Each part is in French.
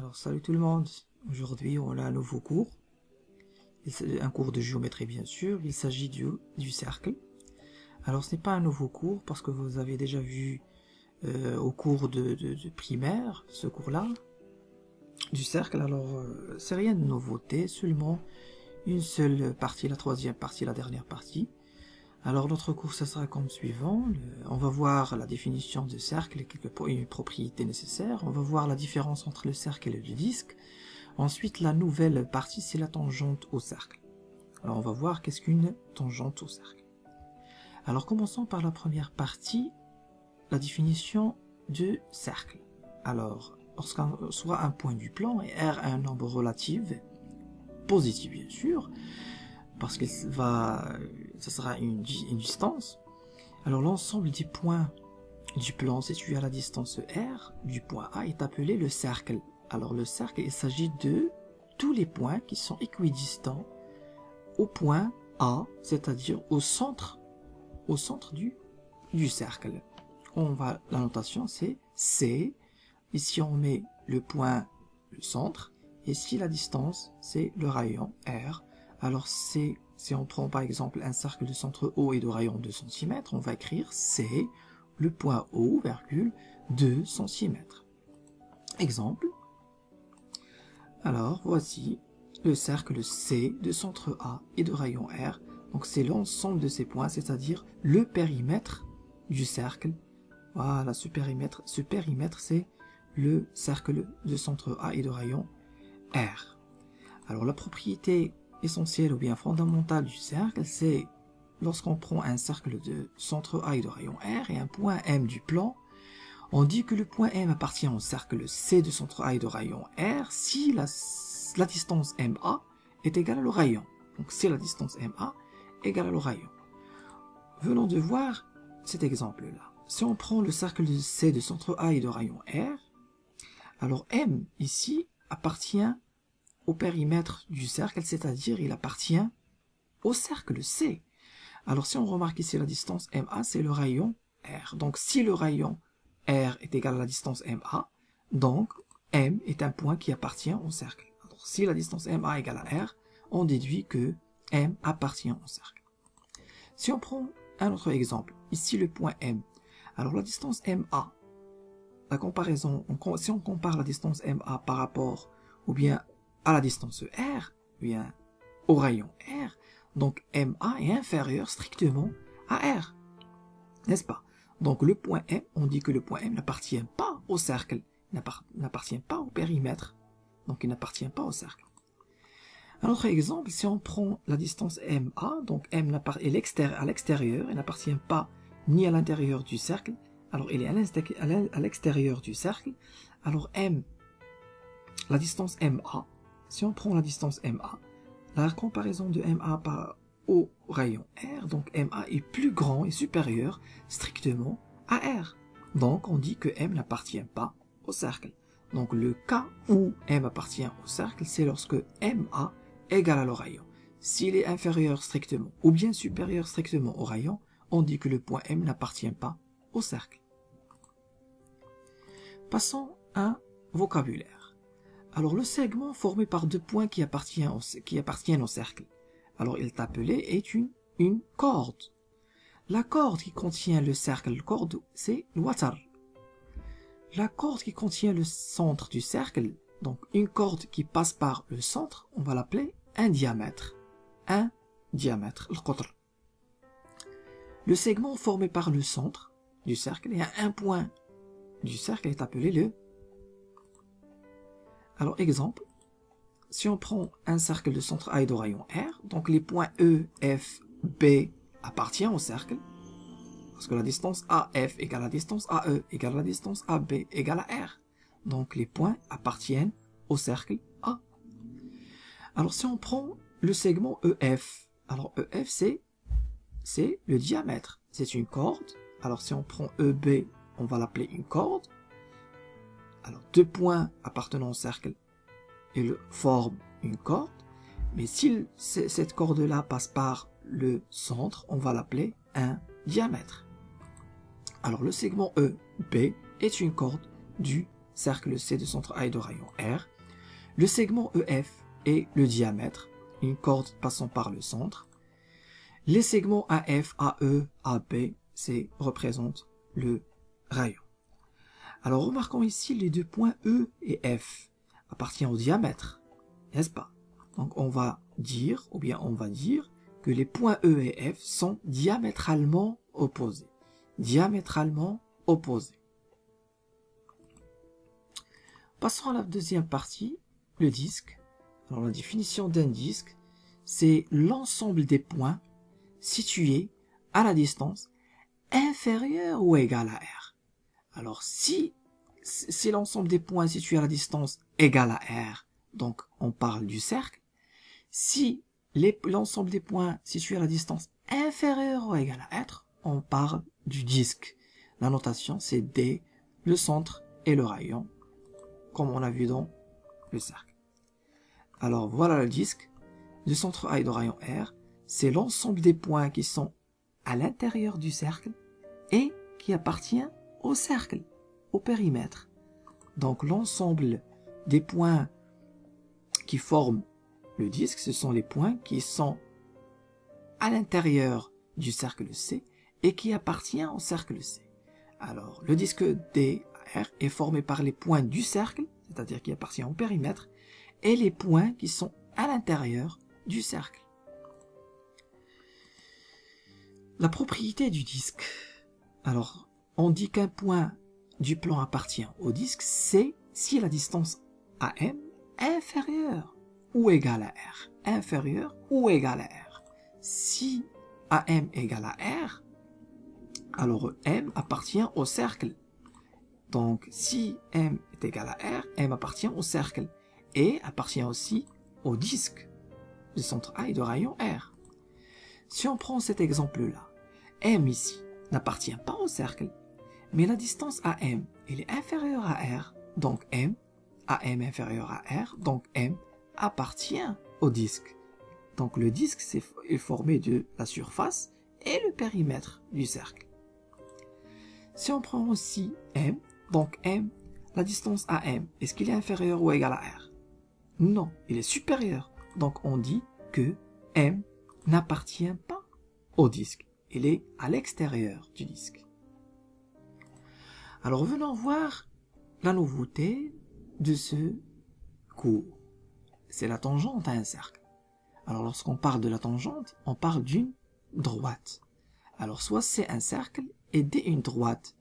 Alors salut tout le monde, aujourd'hui on a un nouveau cours, un cours de géométrie bien sûr, il s'agit du cercle. Alors ce n'est pas un nouveau cours parce que vous avez déjà vu au cours de primaire, ce cours-là, du cercle. Alors c'est rien de nouveauté, seulement une seule partie, la troisième partie, la dernière partie. Alors notre cours ça sera comme suivant, on va voir la définition du cercle et quelques propriétés nécessaires, on va voir la différence entre le cercle et le disque, ensuite la nouvelle partie c'est la tangente au cercle. Alors on va voir qu'est-ce qu'une tangente au cercle. Alors commençons par la première partie, la définition du cercle. Alors lorsqu'on soit un point du plan et R est un nombre relatif, positif bien sûr, parce que ça sera une distance. Alors l'ensemble des points du plan situé à la distance R du point A est appelé le cercle. Alors le cercle, il s'agit de tous les points qui sont équidistants au point A, c'est-à-dire au centre du cercle. La notation c'est C. Ici on met le point, le centre, et ici la distance c'est le rayon R. Alors si on prend par exemple un cercle de centre O et de rayon 2 cm, on va écrire C, le point O, virgule, 2 cm. Exemple. Alors voici le cercle C de centre A et de rayon R. Donc c'est l'ensemble de ces points, c'est-à-dire le périmètre du cercle. Voilà, ce périmètre c'est le cercle de centre A et de rayon R. Alors la propriété essentielle ou bien fondamentale du cercle, c'est lorsqu'on prend un cercle de centre A et de rayon R et un point M du plan, on dit que le point M appartient au cercle C de centre A et de rayon R si la distance MA est égale au rayon. Donc si la distance MA est égale au rayon. Venons de voir cet exemple-là. Si on prend le cercle de C de centre A et de rayon R, alors M ici appartient au périmètre du cercle, c'est-à-dire il appartient au cercle C. Alors si on remarque ici la distance MA, c'est le rayon R. Donc si le rayon R est égal à la distance MA, donc M est un point qui appartient au cercle. Alors si la distance MA est égale à R, on déduit que M appartient au cercle. Si on prend un autre exemple, ici le point M, alors la distance MA, la comparaison, si on compare la distance MA par rapport ou bien à la distance R, bien au rayon R, donc MA est inférieur strictement à R, n'est-ce pas? Donc le point M, on dit que le point M n'appartient pas au cercle, n'appartient pas au périmètre, donc il n'appartient pas au cercle. Un autre exemple, si on prend la distance MA, donc M est à l'extérieur, il n'appartient pas ni à l'intérieur du cercle, alors il est à l'extérieur du cercle, alors M, la distance MA, si on prend la distance MA, la comparaison de MA au rayon R, donc MA est plus grand et supérieur strictement à R. Donc on dit que M n'appartient pas au cercle. Donc le cas où M appartient au cercle, c'est lorsque MA égale au rayon. S'il est inférieur strictement ou bien supérieur strictement au rayon, on dit que le point M n'appartient pas au cercle. Passons à un vocabulaire. Alors le segment formé par deux points qui appartiennent au cercle, alors il est appelé une corde. La corde qui contient le cercle, c'est le watar. La corde qui contient le centre du cercle, donc une corde qui passe par le centre, on va l'appeler un diamètre. Un diamètre, le qatr. Le segment formé par le centre du cercle et un point du cercle est appelé le... Alors exemple, si on prend un cercle de centre A et de rayon R, donc les points E, F, B appartiennent au cercle, parce que la distance AF égale à la distance AE égale à la distance AB égale à R. Donc les points appartiennent au cercle A. Alors si on prend le segment EF, alors EF c'est le diamètre, c'est une corde. Alors si on prend EB, on va l'appeler une corde. Alors deux points appartenant au cercle forment une corde, mais si cette corde-là passe par le centre, on va l'appeler un diamètre. Alors le segment EB est une corde du cercle C de centre A et de rayon R. Le segment EF est le diamètre, une corde passant par le centre. Les segments AF, AE, AB, représentent le rayon. Alors remarquons ici les deux points E et F appartiennent au diamètre, n'est-ce pas? Donc on va dire, que les points E et F sont diamétralement opposés. Diamétralement opposés. Passons à la deuxième partie, le disque. Alors la définition d'un disque, c'est l'ensemble des points situés à la distance inférieure ou égale à R. Alors si c'est l'ensemble des points situés à la distance égale à R, donc on parle du cercle. Si l'ensemble des points situés à la distance inférieure ou égale à R, on parle du disque. La notation c'est D, le centre et le rayon, comme on a vu dans le cercle. Alors voilà le disque, du centre A et de rayon R, c'est l'ensemble des points qui sont à l'intérieur du cercle et qui appartient au cercle, au périmètre. Donc l'ensemble des points qui forment le disque, ce sont les points qui sont à l'intérieur du cercle C et qui appartiennent au cercle C. Alors le disque DR est formé par les points du cercle, c'est-à-dire qui appartiennent au périmètre, et les points qui sont à l'intérieur du cercle. La propriété du disque. Alors, on dit qu'un point du plan appartient au disque, c'est si la distance AM est inférieure ou égale à R. Inférieure ou égale à R. Si AM égale à R, alors M appartient au cercle. Donc, si M est égal à R, M appartient au cercle et appartient aussi au disque du centre A et de rayon R. Si on prend cet exemple-là, M ici n'appartient pas au cercle, mais la distance AM, elle est inférieure à R, donc M, AM inférieur à R, donc M appartient au disque. Donc le disque est formé de la surface et le périmètre du cercle. Si on prend aussi M, donc M, la distance AM, est-ce qu'il est inférieur ou égal à R? Non, il est supérieur. Donc on dit que M n'appartient pas au disque. Il est à l'extérieur du disque. Alors venons voir la nouveauté de ce cours. C'est la tangente à un cercle. Alors lorsqu'on parle de la tangente, on parle d'une droite. Alors soit c'est un cercle et D une droite.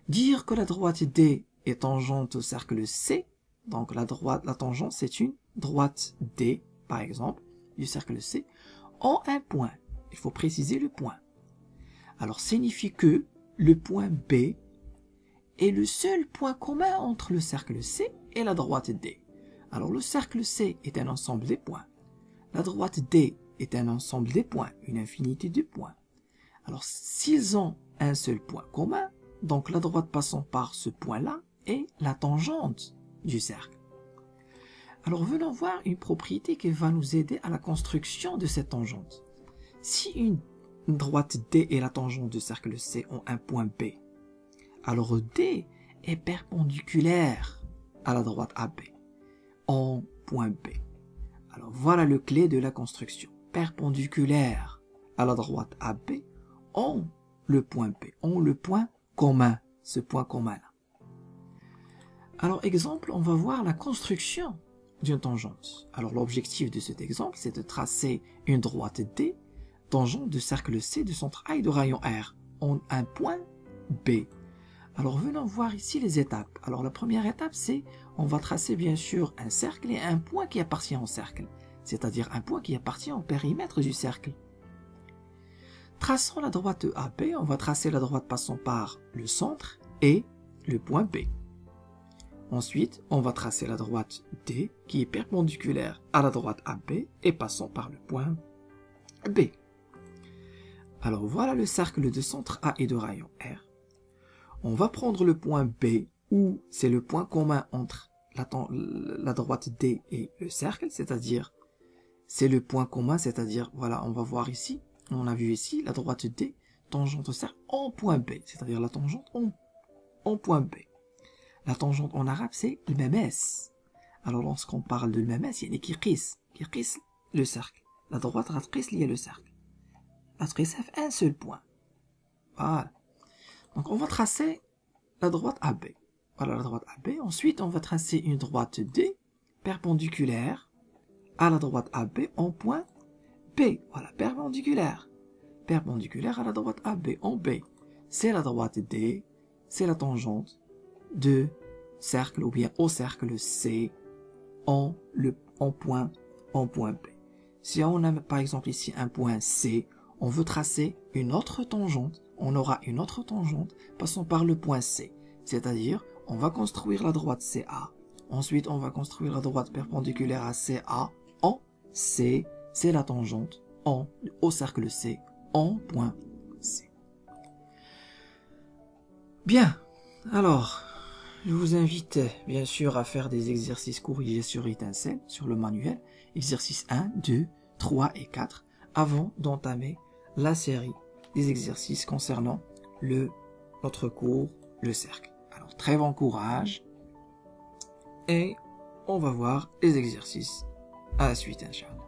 Dire que la droite D est tangente au cercle C, donc la tangente c'est une droite D, par exemple, du cercle C, en un point. Il faut préciser le point. Alors signifie que le point B est le seul point commun entre le cercle C et la droite D. Alors le cercle C est un ensemble des points. La droite D est un ensemble des points, une infinité de points. Alors s'ils ont un seul point commun, donc la droite passant par ce point-là est la tangente du cercle. Alors venons voir une propriété qui va nous aider à la construction de cette tangente. Si une droite D et la tangente du cercle C ont un point B, alors D est perpendiculaire à la droite AB en point B. Alors voilà le clé de la construction. Perpendiculaire à la droite AB en le point B, en le point commun, ce point commun-là. Alors exemple, on va voir la construction d'une tangente. Alors l'objectif de cet exemple, c'est de tracer une droite D, tangente de cercle C de centre A et de rayon R, en un point B. Alors venons voir ici les étapes. Alors la première étape, c'est on va tracer bien sûr un cercle et un point qui appartient au cercle, c'est-à-dire un point qui appartient au périmètre du cercle. Traçons la droite AB, on va tracer la droite passant par le centre et le point B. Ensuite, on va tracer la droite D qui est perpendiculaire à la droite AB et passant par le point B. Alors voilà le cercle de centre A et de rayon R. On va prendre le point B où c'est le point commun entre la droite D et le cercle, c'est-à-dire c'est le point commun, c'est-à-dire voilà, on va voir ici, on a vu ici la droite D tangente au cercle en point B, c'est-à-dire la tangente en point B. La tangente en arabe, c'est le memes. Alors, lorsqu'on parle de memes, il y a les qui qis le cercle. La droite, la qis liée le cercle. La qis fait un seul point. Voilà. Donc, on va tracer la droite AB. Voilà la droite AB. Ensuite, on va tracer une droite D perpendiculaire à la droite AB en point B. Voilà, perpendiculaire. Perpendiculaire à la droite AB en B. C'est la droite D, c'est la tangente de cercle ou bien au cercle C en point B. Si on a par exemple ici un point C, on veut tracer une autre tangente, on aura une autre tangente passant par le point C. C'est-à-dire, on va construire la droite CA. Ensuite, on va construire la droite perpendiculaire à CA en C, c'est la tangente au cercle C en point C. Bien, alors, je vous invite bien sûr à faire des exercices corrigés sur étincelle, sur le manuel, exercices 1, 2, 3 et 4, avant d'entamer la série des exercices concernant notre cours, le cercle. Alors, très bon courage, et on va voir les exercices à la suite, Inch'Allah.